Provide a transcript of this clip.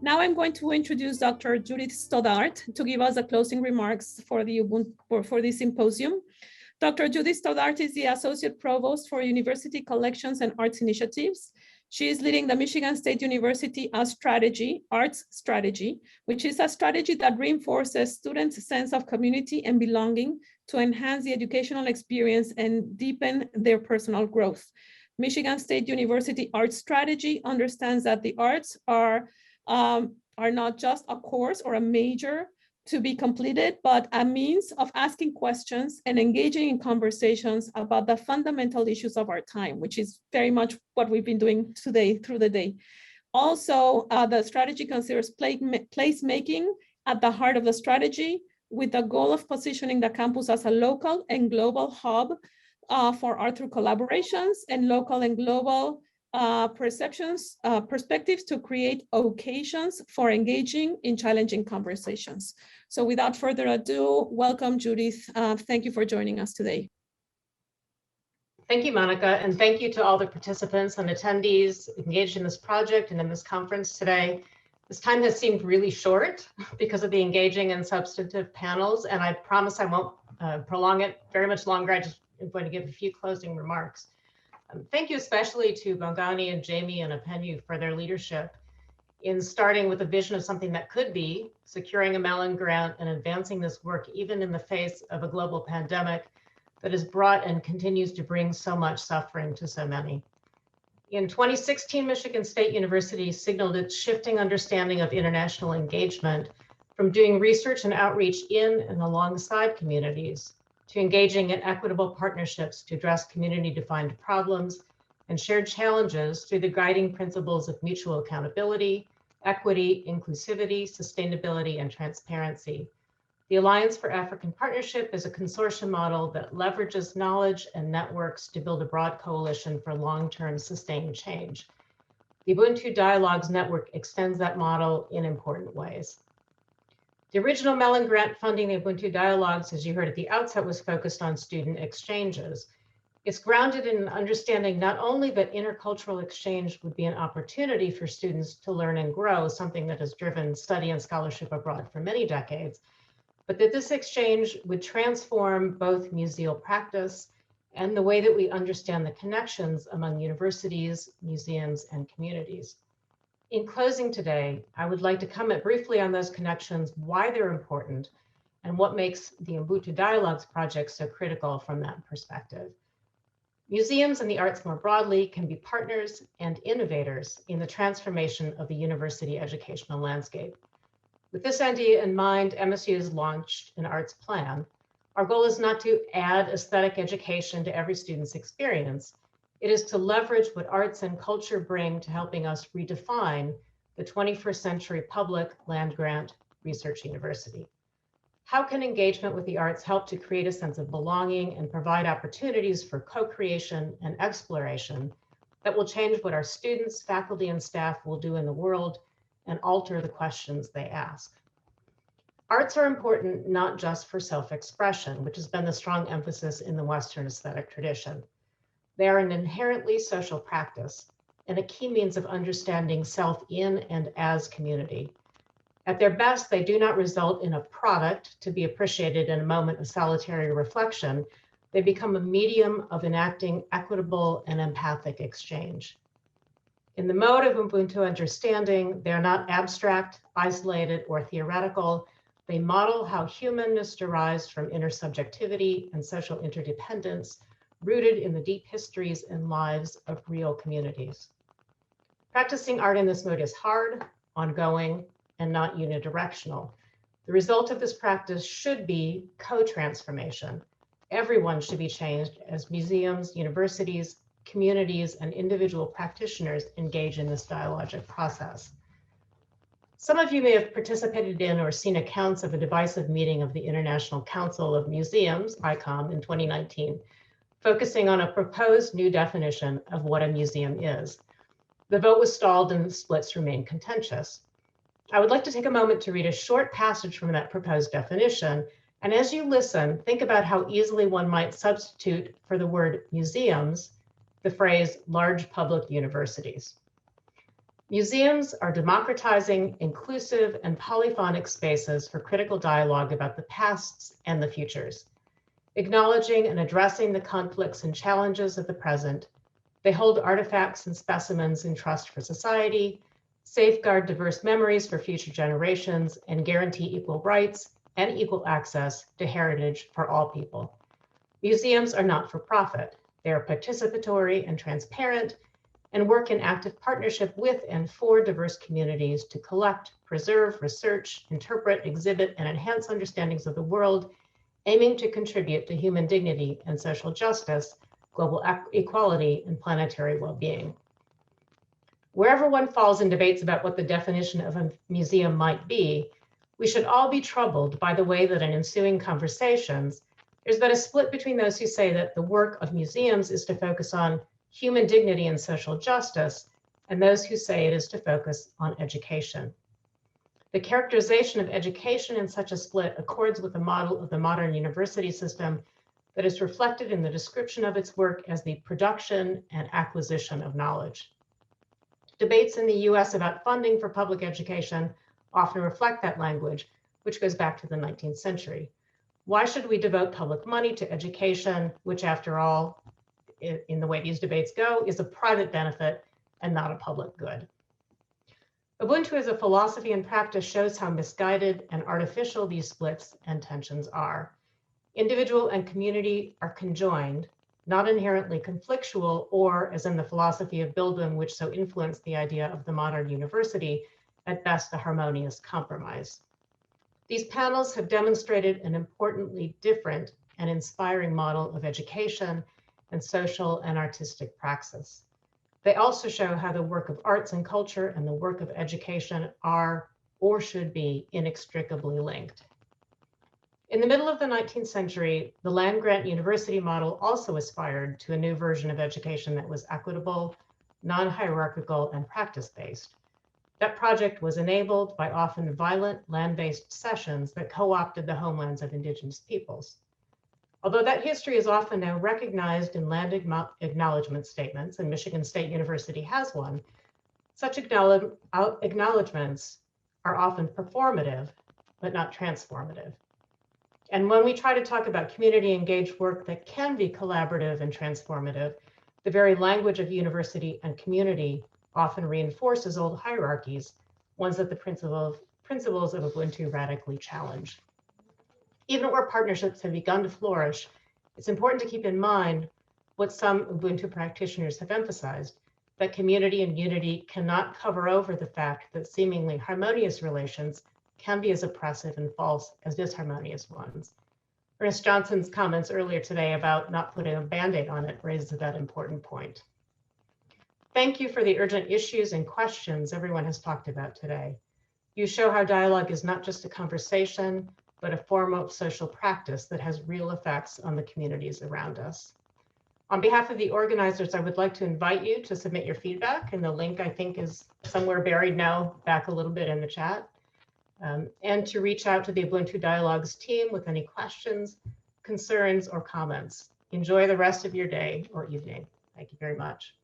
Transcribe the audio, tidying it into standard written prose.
Now I'm going to introduce Dr. Judith Stoddart to give us the closing remarks for the symposium. Dr. Judith Stoddart is the Associate Provost for University Collections and Arts Initiatives. She is leading the Michigan State University Arts Strategy, which is a strategy that reinforces students' sense of community and belonging to enhance the educational experience and deepen their personal growth. Michigan State University Arts Strategy understands that the arts are not just a course or a major to be completed, but a means of asking questions and engaging in conversations about the fundamental issues of our time, which is very much what we've been doing today through the day. Also, the strategy considers placemaking at the heart of the strategy, with the goal of positioning the campus as a local and global hub for art through collaborations and local and global perspectives to create occasions for engaging in challenging conversations. So without further ado, welcome, Judith. Thank you for joining us today. Thank you, Monica, and thank you to all the participants and attendees engaged in this project and in this conference today. This time has seemed really short because of the engaging and substantive panels, and I promise I won't prolong it very much longer. I just am going to give a few closing remarks. Thank you especially to Bongani and Jamie and Apenyu for their leadership in starting with a vision of something that could be securing a Mellon grant and advancing this work even in the face of a global pandemic that has brought and continues to bring so much suffering to so many. In 2016, Michigan State University signaled its shifting understanding of international engagement from doing research and outreach in and alongside communities to engaging in equitable partnerships to address community-defined problems and shared challenges through the guiding principles of mutual accountability, equity, inclusivity, sustainability, and transparency. The Alliance for African Partnership is a consortium model that leverages knowledge and networks to build a broad coalition for long-term sustained change. The Ubuntu Dialogues Network extends that model in important ways. The original Mellon grant funding the Ubuntu Dialogues, as you heard at the outset, was focused on student exchanges. It's grounded in an understanding not only that intercultural exchange would be an opportunity for students to learn and grow, something that has driven study and scholarship abroad for many decades, but that this exchange would transform both museal practice and the way that we understand the connections among universities, museums, and communities. In closing today, I would like to comment briefly on those connections, why they're important, and what makes the Ubuntu Dialogues project so critical from that perspective. Museums and the arts more broadly can be partners and innovators in the transformation of the university educational landscape. With this idea in mind, MSU has launched an arts plan. Our goal is not to add aesthetic education to every student's experience. It is to leverage what arts and culture bring to helping us redefine the 21st century public land-grant research university. How can engagement with the arts help to create a sense of belonging and provide opportunities for co-creation and exploration that will change what our students, faculty, and staff will do in the world and alter the questions they ask? Arts are important not just for self-expression, which has been the strong emphasis in the Western aesthetic tradition. They are an inherently social practice and a key means of understanding self in and as community. At their best, they do not result in a product to be appreciated in a moment of solitary reflection. They become a medium of enacting equitable and empathic exchange. In the mode of Ubuntu understanding, they are not abstract, isolated, or theoretical. They model how humanness derives from intersubjectivity and social interdependence, rooted in the deep histories and lives of real communities. Practicing art in this mode is hard, ongoing, and not unidirectional. The result of this practice should be co-transformation. Everyone should be changed as museums, universities, communities, and individual practitioners engage in this dialogic process. Some of you may have participated in or seen accounts of a divisive meeting of the International Council of Museums, ICOM, in 2019, focusing on a proposed new definition of what a museum is. The vote was stalled and the splits remain contentious. I would like to take a moment to read a short passage from that proposed definition, and as you listen, think about how easily one might substitute for the word museums the phrase large public universities. Museums are democratizing, inclusive, and polyphonic spaces for critical dialogue about the pasts and the futures. Acknowledging and addressing the conflicts and challenges of the present, they hold artifacts and specimens in trust for society, safeguard diverse memories for future generations, and guarantee equal rights and equal access to heritage for all people. Museums are not for profit. They are participatory and transparent and work in active partnership with and for diverse communities to collect, preserve, research, interpret, exhibit, and enhance understandings of the world, aiming to contribute to human dignity and social justice, global equality, and planetary well-being. Wherever one falls in debates about what the definition of a museum might be, we should all be troubled by the way that in ensuing conversations, there's been a split between those who say that the work of museums is to focus on human dignity and social justice, and those who say it is to focus on education. The characterization of education in such a split accords with the model of the modern university system that is reflected in the description of its work as the production and acquisition of knowledge. Debates in the US about funding for public education often reflect that language, which goes back to the 19th century. Why should we devote public money to education, which after all, in the way these debates go, is a private benefit and not a public good? Ubuntu as a philosophy and practice shows how misguided and artificial these splits and tensions are. Individual and community are conjoined, not inherently conflictual, or as in the philosophy of Bildung, which so influenced the idea of the modern university, at best a harmonious compromise. These panels have demonstrated an importantly different and inspiring model of education and social and artistic praxis. They also show how the work of arts and culture and the work of education are or should be inextricably linked. In the middle of the 19th century, the land-grant university model also aspired to a new version of education that was equitable, non-hierarchical, and practice-based. That project was enabled by often violent land-based cessions that co-opted the homelands of Indigenous peoples. Although that history is often now recognized in land acknowledgement statements, and Michigan State University has one, such acknowledgements are often performative, but not transformative. And when we try to talk about community engaged work that can be collaborative and transformative, the very language of university and community often reinforces old hierarchies, ones that the principles of Ubuntu radically challenge. Even where partnerships have begun to flourish, it's important to keep in mind what some Ubuntu practitioners have emphasized, that community and unity cannot cover over the fact that seemingly harmonious relations can be as oppressive and false as disharmonious ones. Ernest Johnson's comments earlier today about not putting a Band-Aid on it raises that important point. Thank you for the urgent issues and questions everyone has talked about today. You show how dialogue is not just a conversation, but a form of social practice that has real effects on the communities around us. On behalf of the organizers, I would like to invite you to submit your feedback, and the link I think is somewhere buried now, back a little bit in the chat, and to reach out to the Ubuntu Dialogues team with any questions, concerns, or comments. Enjoy the rest of your day or evening. Thank you very much.